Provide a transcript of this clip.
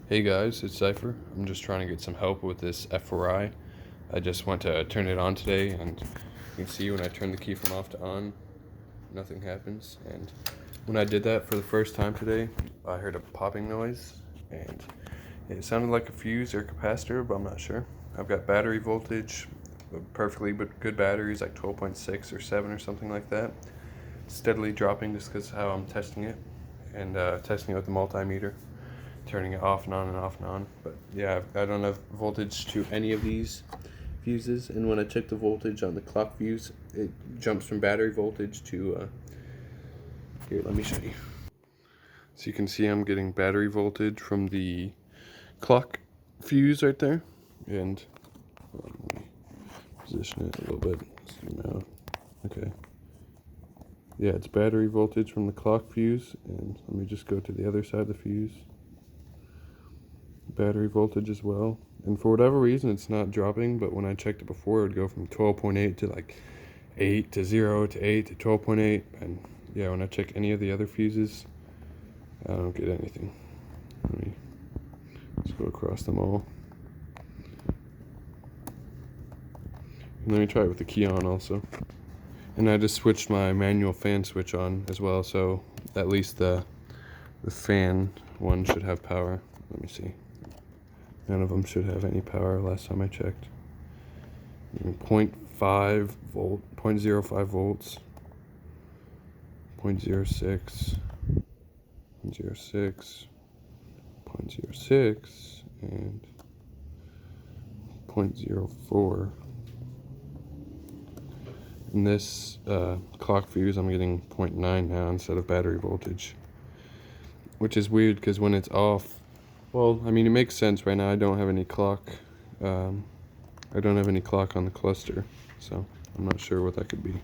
Hey guys, it's Cypher. I'm just trying to get some help with this f4i. I just went to turn it on today, and you can see when I turn the key from off to on, nothing happens. And when I did that for the first time today, I heard a popping noise, and it sounded like a fuse or capacitor, but I'm not sure. I've got battery voltage, perfectly but good batteries, like 12.6 or 7 or something like that. Steadily dropping just because how I'm testing it, and testing it with the multimeter, turning it off and on and off and on. But yeah, I don't have voltage to any of these fuses, and when I check the voltage on the clock fuse, it jumps from battery voltage to here, let me show you. So you can see I'm getting battery voltage from the clock fuse right there, and let me position it a little bit, zoom out. Okay, yeah, it's battery voltage from the clock fuse, and let me just go to the other side of the fuse. Battery voltage as well, and for whatever reason it's not dropping, but when I checked it before, it would go from 12.8 to like 8 to 0 to 8 to 12.8, and yeah, when I check any of the other fuses, I don't get anything. Let's go across them all, and let me try it with the key on also. And I just switched my manual fan switch on as well, so at least the fan one should have power. Let me see. None of them should have any power last time I checked. 0.5 volt, 0.05 volts, 0.06, 0.06, 0.06, and 0.04. In this clock fuse, I'm getting 0.9 now instead of battery voltage, which is weird because when it's off, well, I mean, it makes sense. Right now I don't have any clock. I don't have any clock on the cluster, so I'm not sure what that could be.